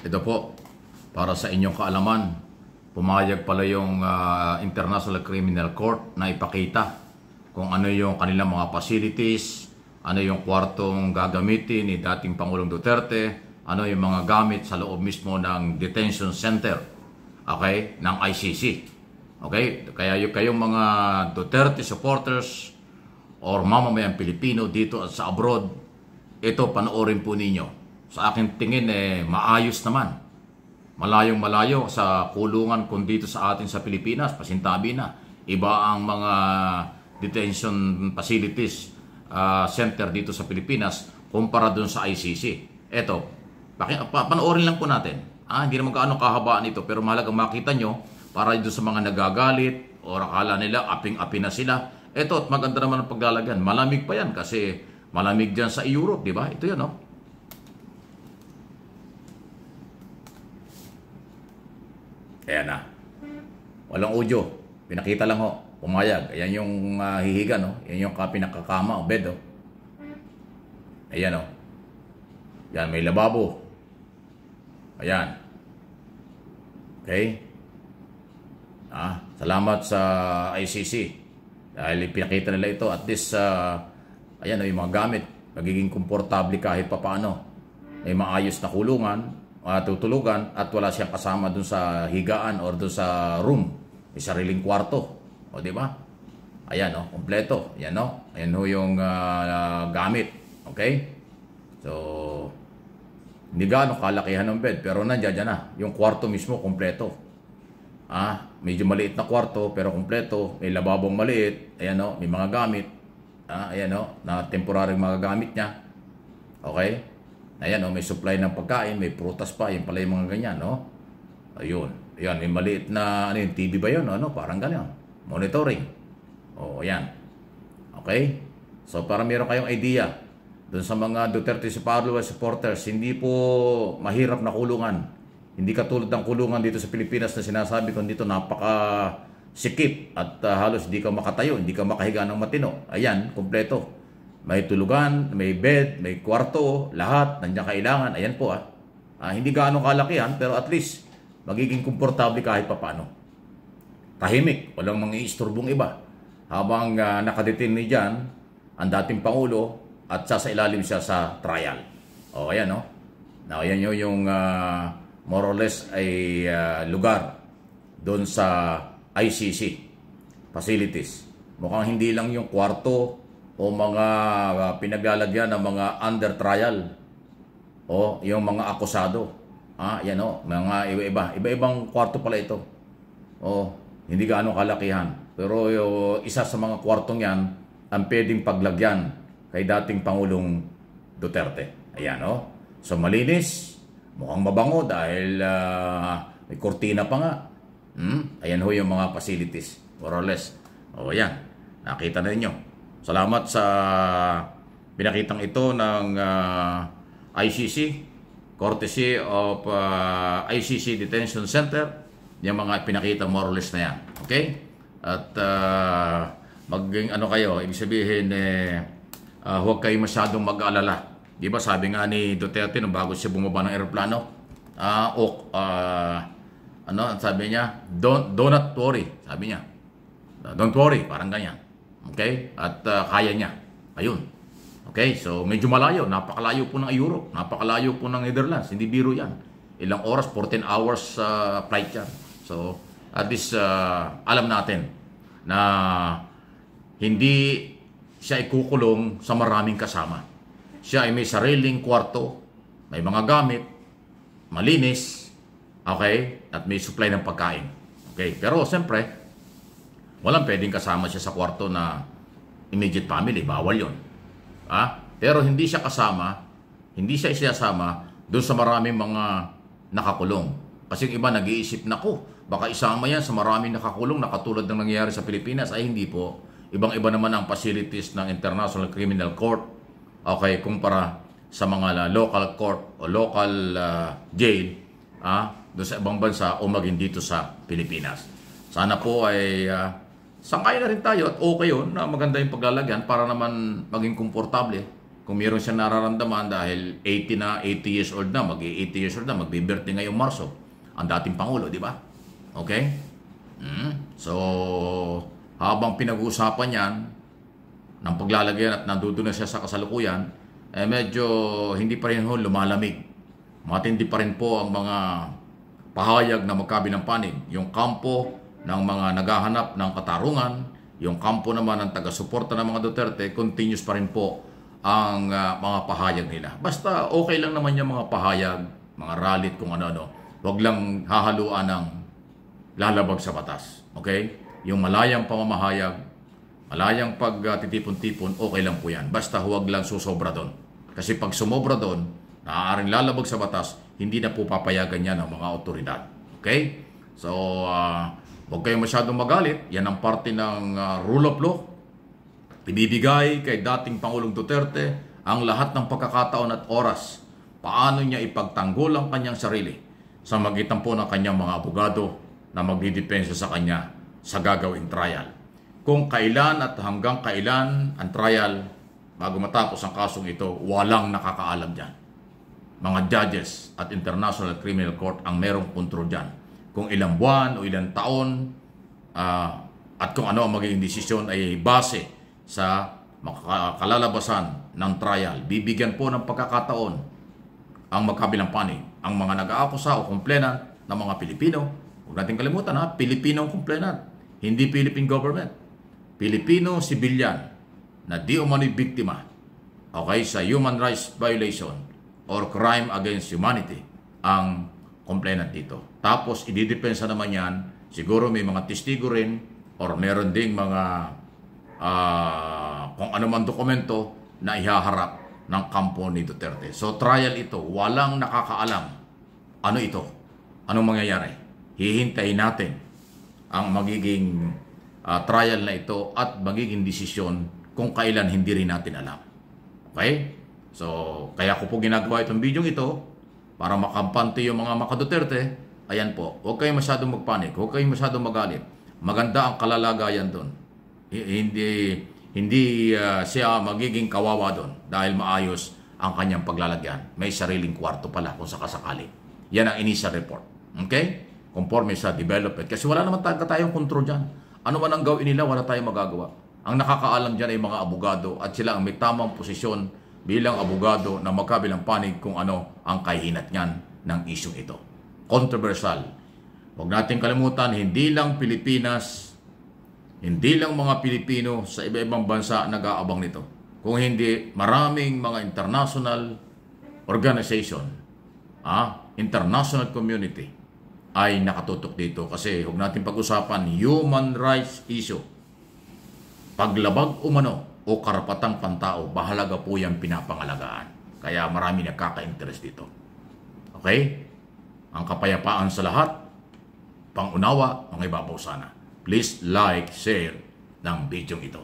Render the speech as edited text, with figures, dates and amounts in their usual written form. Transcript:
Ito po, para sa inyong kaalaman, pumayag pala yung International Criminal Court na ipakita kung ano yung kanilang mga facilities, ano yung kwartong gagamitin ni dating Pangulong Duterte, ano yung mga gamit sa loob mismo ng detention center, okay, ng ICC. Okay? Kaya yung kayong mga Duterte supporters or mamamayang Pilipino dito at sa abroad, ito panoorin po ninyo. Sa aking tingin, maayos naman. Malayong malayo sa kulungan kung dito sa atin sa Pilipinas, pasintabi na. Iba ang mga detention facilities center dito sa Pilipinas kumpara dun sa ICC. Ito, panoorin lang po natin. Hindi naman gaano kahabaan ito, pero mahalagang makita nyo para doon sa mga nagagalit o akala nila aping-api na sila. Ito, at maganda naman ang paglalagyan. Malamig pa yan kasi malamig dyan sa Europe, di ba? Ito yan, no? Ayan na. Walang audio. Pinakita lang ho. Pumayag. Ayan yung hihiga, no? Ayan yung pinakakama o bed, oh. Ayan, oh. Ayan, may lababo. Ayan. Okay? Salamat sa ICC. Dahil pinakita nila ito. At least, ayan, oh, yung mga gamit. Magiging komportable kahit papaano. May maayos na kulungan, tutulugan, at wala siyang kasama dun sa higaan or dun sa room. May sariling kwarto. O, di ba? Ayan, o, kompleto. Ayan, o. Ayan ho yung gamit. Okay? So, hindi gaano kalakihan ng bed, pero nandiyan na. Yung kwarto mismo, kompleto. Medyo maliit na kwarto, pero kompleto. May lababong maliit. Ayan, o. May mga gamit. Ayan, o. Na temporaryong mga gamit niya. Okay? Ayan, oh, may supply ng pagkain, may prutas pa, yun pala yung mga ganyan, no? Ayun. Ayan, may maliit na, ano yun, TV ba yun? Ano? Parang ganyan. Monitoring. O, ayan. Okay? So, para meron kayong idea, dun sa mga Duterte supporters, hindi po mahirap na kulungan. Hindi katulad ng kulungan dito sa Pilipinas na sinasabi ko dito, napaka-sikip at halos hindi ka makatayo, hindi ka makahiga ng matino. Ayan, kompleto. May tulugan, may bed, may kwarto, lahat, nandiyan kailangan. Ayan po hindi gaano kalakihan, pero at least magiging komportable kahit papano. Tahimik, walang mga istorbong iba. Habang nakadetain ni dyan, ang dating Pangulo, at sa ilalim siya sa trial. O, ayan, no? Now, ayan yung more or less ay lugar doon sa ICC facilities. Mukhang hindi lang yung kwarto o mga pinaglalagyan ng mga under trial o yung mga akusado. Yan o, mga iba-ibang kwarto pala ito. O, hindi gaano kalakihan. Pero isa sa mga kwartong yan ang pwedeng paglagyan kay dating Pangulong Duterte. Ayan o. So malinis, mukhang mabango dahil may kortina pa nga. Ayan ho yung mga facilities, more or less. O yan, nakita na ninyo. Salamat sa pinakitang ito ng ICC, courtesy of ICC Detention Center, yung mga pinakita more or less na yan. Okay? At maging ano kayo, ibig sabihin, huwag kayo masyadong mag-aalala. Di ba sabi nga ni Duterte nung bago siya bumaba ng aeroplano, ano sabi niya? Do not worry, sabi niya. Don't worry, parang ganyan. Okay? At kaya niya. Ayun. Okay? So, medyo malayo. Napakalayo po ng Europe. Napakalayo po ng Netherlands. Hindi biro yan. Ilang oras? 14 hours flight yan. So, at least alam natin na hindi siya ikukulong sa maraming kasama. Siya ay may sariling kwarto, may mga gamit, malinis, okay? At may supply ng pagkain. Okay? Pero, siyempre, walang pwedeng kasama siya sa kwarto na immediate family. Bawal yun. Pero hindi siya kasama, hindi siya isasama doon sa maraming mga nakakulong. Kasi yung iba nag-iisip na baka isama yan sa maraming nakakulong na katulad ng nangyayari sa Pilipinas. Ay hindi po. Ibang-iba naman ang facilities ng International Criminal Court. Okay, kumpara sa mga local court o local jail doon sa ibang bansa o maging dito sa Pilipinas. Sana po ay sangkay na rin tayo at okay yun na maganda yung paglalagyan para naman maging komportable kung meron siya nararamdaman dahil 80 years old na, mag-80 years old na, magbe-birthday ngayong Marso, ang dating Pangulo, di ba? Okay? So, habang pinag-uusapan yan, ng paglalagyan at nandoon na siya sa kasalukuyan, medyo hindi pa rin lumalamig. Matindi pa rin po ang mga pahayag na magkabilang panig. Yung kampo ng mga naghahanap ng katarungan, yung kampo naman ng taga-suporta ng mga Duterte, continuous pa rin po ang mga pahayag nila. Basta okay lang naman yung mga pahayag, mga rallyt kung ano-ano. Huwag lang hahaluan ng lalabag sa batas. Okay? Yung malayang pamamahayag, malayang pagtitipon-tipon, okay lang po yan. Basta huwag lang susobra doon. Kasi pag sumobra doon, naaaring lalabag sa batas, hindi na po papayagan yan ng mga otoridad. Okay? So, huwag kayong masyadong magalit. Yan ang parte ng rule of law. Ibibigay kay dating Pangulong Duterte ang lahat ng pagkakataon at oras paano niya ipagtanggol ang kanyang sarili sa magitan po ng kanyang mga abogado na magdidepensa sa kanya sa gagawing trial. Kung kailan at hanggang kailan ang trial bago matapos ang kasong ito, walang nakakaalam dyan. Mga judges at International Criminal Court ang merong kontrol dyan. Kung ilang buwan o ilang taon at kung ano ang magiging desisyon ay base sa kalalabasan ng trial. Bibigyan po ng pagkakataon ang magkabilang panig, ang mga nag-aakusa o complainant ng mga Pilipino. Huwag natin kalimutan Pilipino ang complainant, hindi Philippine government. Pilipino civilian na di umano'y biktima, okay, sa human rights violation or crime against humanity ang complainant dito. Tapos ididepensa naman yan, siguro may mga testigo rin or meron ding mga kung ano man dokumento na ihaharap ng kampo ni Duterte. So trial ito, walang nakakaalam. Ano ito? Anong mangyayari? Hihintayin natin ang magiging trial na ito at magiging desisyon kung kailan hindi rin natin alam. Okay? So, kaya ko po ginagawa itong video ito para makampante yung mga maka-Duterte. Ayan po, huwag kayong masyadong magpanik, huwag kayong masyadong magalit. Maganda ang kalalagayan doon. Hindi siya magiging kawawa doon dahil maayos ang kanyang paglalagyan. May sariling kwarto pala kung sakasakali. Yan ang initial report. Okay? Conforme sa development. Kasi wala naman tayong control dyan. Ano man ang gawin nila, wala tayong magagawa. Ang nakakaalam dyan ay mga abogado at sila ang may tamang posisyon bilang abogado na magkabilang panig kung ano ang kahinat niyan ng isyong ito. Controversial. Huwag natin kalimutan, hindi lang Pilipinas, hindi lang mga Pilipino sa iba-ibang bansa nag-aabang nito. Kung hindi, maraming mga international organization, international community ay nakatutok dito. Kasi huwag natin pag-usapan human rights issue. Paglabag umano o karapatang pantao, bahalaga po yan pinapangalagaan. Kaya marami nagkaka-interest dito. Okay? Ang kapayapaan sa lahat, pangunawa, mga ibabaw sana. Please like, share ng video ito.